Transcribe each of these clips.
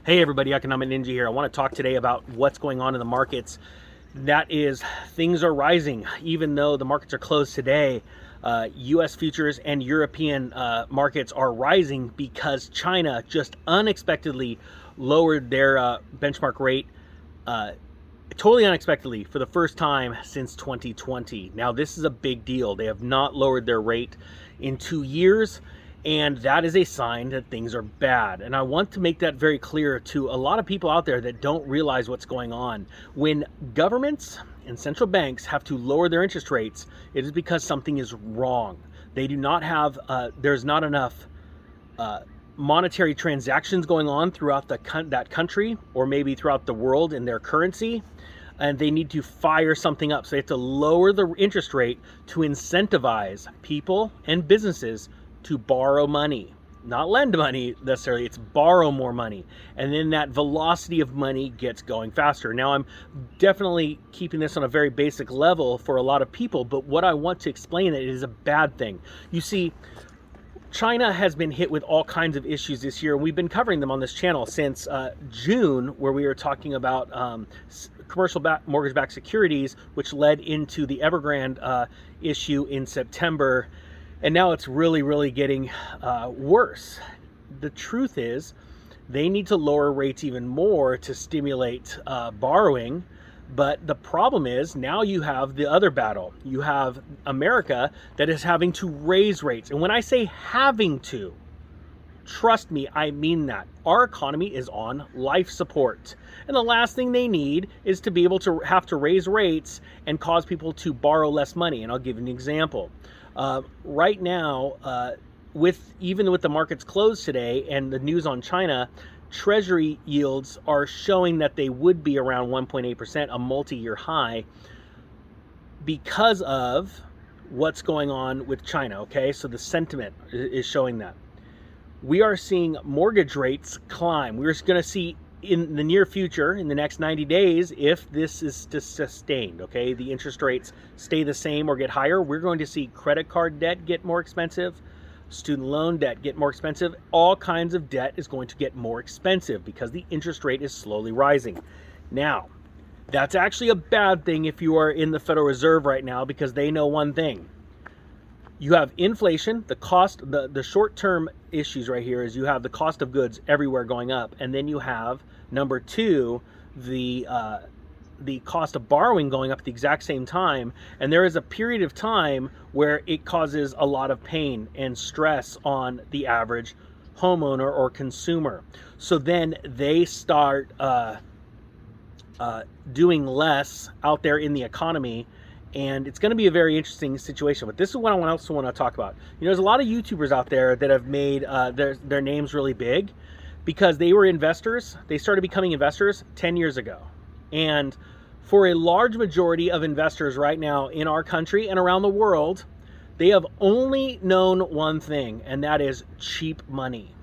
Hey everybody, Economic Ninja here. I want to talk today about what's going on in the markets. That is, things are rising. Even though the markets are closed today, US futures and European markets are rising because China just unexpectedly lowered their benchmark rate totally unexpectedly for the first time since 2020. Now, this is a big deal. They have not lowered their rate in 2 years. And that is a sign that things are bad. And I want to make that very clear to a lot of people out there that don't realize what's going on. When governments and central banks have to lower their interest rates, it is because something is wrong. They do not have, there's not enough monetary transactions going on throughout that country, or maybe throughout the world in their currency. And they need to fire something up. So they have to lower the interest rate to incentivize people and businesses to borrow money, not lend money necessarily, it's borrow more money. And then that velocity of money gets going faster. Now, I'm definitely keeping this on a very basic level for a lot of people, but what I want to explain that it is a bad thing. You see, China has been hit with all kinds of issues this year, and we've been covering them on this channel since June, where we were talking about commercial mortgage-backed securities, which led into the Evergrande issue in September. And now it's really getting worse. The truth is, they need to lower rates even more to stimulate borrowing. But the problem is, now you have the other battle. You have America that is having to raise rates. And when I say having to, trust me, I mean that. Our economy is on life support. And the last thing they need is to be able to have to raise rates and cause people to borrow less money. And I'll give you an example. Right now, even with the markets closed today and the news on China, Treasury yields are showing that they would be around 1.8%, a multi-year high, because of what's going on with China, okay? So the sentiment is showing that. We are seeing mortgage rates climb. We're going to see in the near future, in the next 90 days, if this is sustained, okay, the interest rates stay the same or get higher, we're going to see credit card debt get more expensive, student loan debt get more expensive. All kinds of debt is going to get more expensive because the interest rate is slowly rising. Now, that's actually a bad thing if you are in the Federal Reserve right now, because they know one thing. You have inflation, the cost, the short-term issues right here is you have the cost of goods everywhere going up, and then you have, number two, the cost of borrowing going up at the exact same time. And there is a period of time where it causes a lot of pain and stress on the average homeowner or consumer. So then they start doing less out there in the economy. And it's going to be a very interesting situation. But this is what I also want to talk about. You know, there's a lot of YouTubers out there that have made their names really big because they were investors. They started becoming investors 10 years ago. And for a large majority of investors right now in our country and around the world, they have only known one thing, and that is cheap money.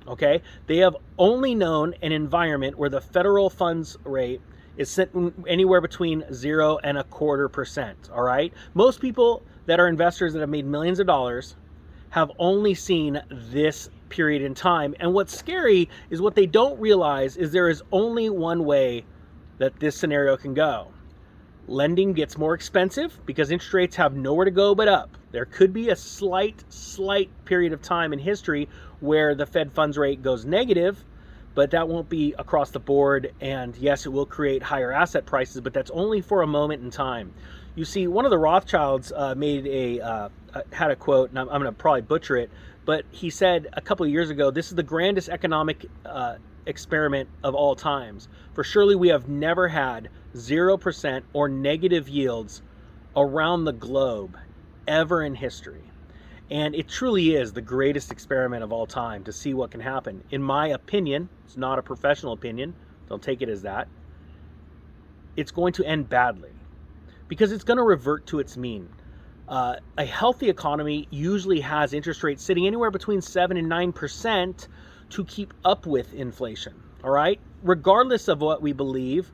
Okay? They have only known an environment where the federal funds rate is set anywhere between 0 and 0.25%. All right. Most people that are investors that have made millions of dollars have only seen this period in time. And what's scary is what they don't realize is there is only one way that this scenario can go. Lending gets more expensive because interest rates have nowhere to go but up. There could be a slight period of time in history where the Fed funds rate goes negative, but that won't be across the board. And yes, it will create higher asset prices, but that's only for a moment in time. You see, one of the Rothschilds had a quote, and I'm going to probably butcher it, but he said a couple of years ago, this is the grandest economic experiment of all times. For surely we have never had 0% or negative yields around the globe ever in history. And it truly is the greatest experiment of all time to see what can happen. In my opinion, it's not a professional opinion, don't take it as that, it's going to end badly because it's going to revert to its mean. A healthy economy usually has interest rates sitting anywhere between 7 and 9% to keep up with inflation, all right? Regardless of what we believe,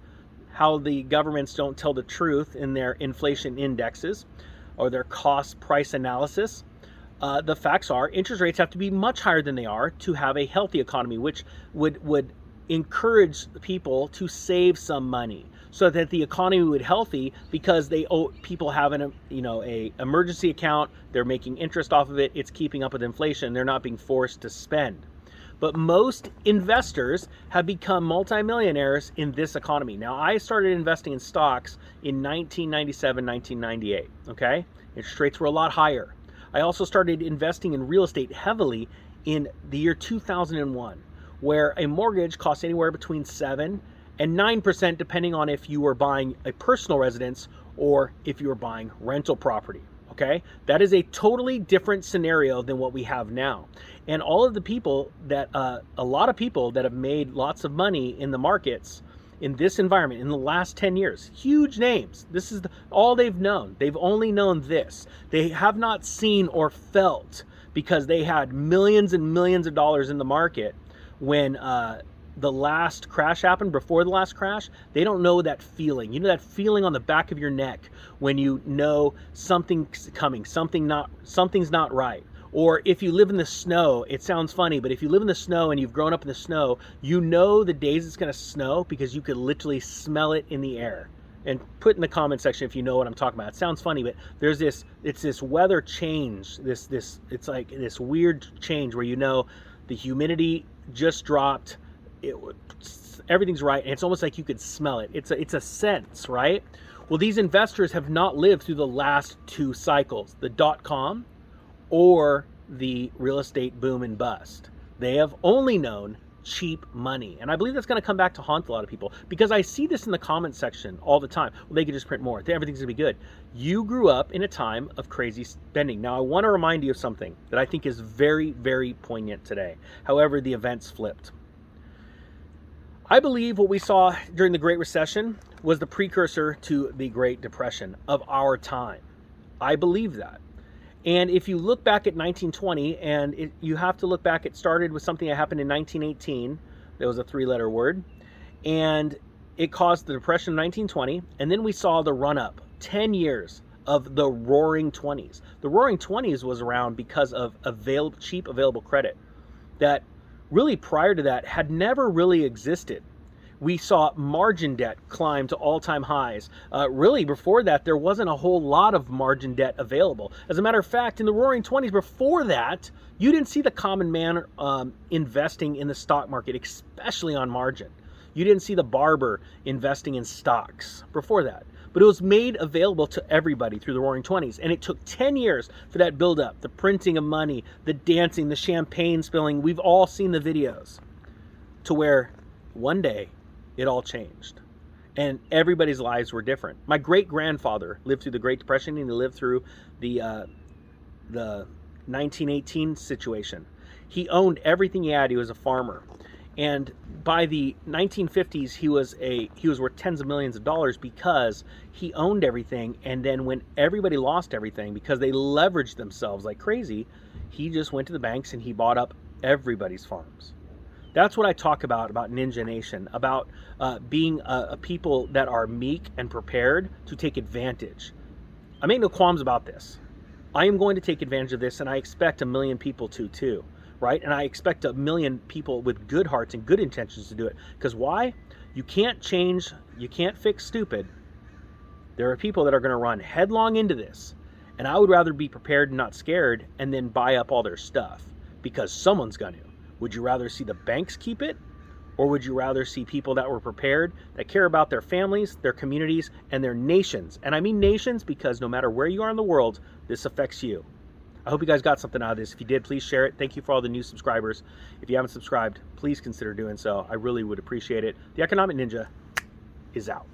how the governments don't tell the truth in their inflation indexes or their cost price analysis, the facts are interest rates have to be much higher than they are to have a healthy economy, which would encourage people to save some money so that the economy would healthy, because people have a emergency account, they're making interest off of it, it's keeping up with inflation, they're not being forced to spend. But most investors have become multimillionaires in this economy. Now, I started investing in stocks in 1997, 1998, okay? Interest rates were a lot higher. I also started investing in real estate heavily in the year 2001, where a mortgage costs anywhere between 7 and 9%, depending on if you were buying a personal residence or if you were buying rental property. Okay, that is a totally different scenario than what we have now. And all of the people that, a lot of people that have made lots of money in the markets in this environment in the last 10 years, huge names, this is all they've known. They've only known this. They have not seen or felt, because they had millions and millions of dollars in the market when the last crash happened. Before the last crash, they don't know that feeling. You know that feeling on the back of your neck when you know something's coming, something's not right. Or if you live in the snow, it sounds funny, but if you live in the snow and you've grown up in the snow, you know the days it's going to snow because you could literally smell it in the air. And put in the comment section if you know what I'm talking about. It sounds funny, but there's it's this weather change, it's like this weird change where you know the humidity just dropped, everything's right, and it's almost like you could smell it. It's a sense, right? Well, these investors have not lived through the last two cycles, the .com or the real estate boom and bust. They have only known cheap money. And I believe that's going to come back to haunt a lot of people, because I see this in the comment section all the time. Well, they could just print more, everything's going to be good. You grew up in a time of crazy spending. Now, I want to remind you of something that I think is very, very poignant today. However, the events flipped. I believe what we saw during the Great Recession was the precursor to the Great Depression of our time. I believe that. And if you look back at 1920, and you have to look back, it started with something that happened in 1918. There was a three-letter word. And it caused the Depression of 1920. And then we saw the run-up, 10 years of the Roaring 20s. The Roaring 20s was around because of cheap available credit that really prior to that had never really existed. We saw margin debt climb to all-time highs. Really, before that, there wasn't a whole lot of margin debt available. As a matter of fact, in the Roaring 20s, before that, you didn't see the common man investing in the stock market, especially on margin. You didn't see the barber investing in stocks before that. But it was made available to everybody through the Roaring 20s. And it took 10 years for that buildup, the printing of money, the dancing, the champagne spilling. We've all seen the videos, to where one day it all changed. And everybody's lives were different. My great-grandfather lived through the Great Depression, and he lived through the 1918 situation. He owned everything he had. He was a farmer. And by the 1950s, he was worth tens of millions of dollars because he owned everything. And then when everybody lost everything because they leveraged themselves like crazy, he just went to the banks and he bought up everybody's farms. That's what I talk about Ninja Nation, about being a people that are meek and prepared to take advantage. I make no qualms about this. I am going to take advantage of this, and I expect 1 million people to too. Right? And I expect 1 million people with good hearts and good intentions to do it. Because why? You can't change, you can't fix stupid. There are people that are going to run headlong into this. And I would rather be prepared and not scared and then buy up all their stuff, because someone's going to. Would you rather see the banks keep it? Or would you rather see people that were prepared, that care about their families, their communities, and their nations? And I mean nations, because no matter where you are in the world, this affects you. I hope you guys got something out of this. If you did, please share it. Thank you for all the new subscribers. If you haven't subscribed, please consider doing so. I really would appreciate it. The Economic Ninja is out.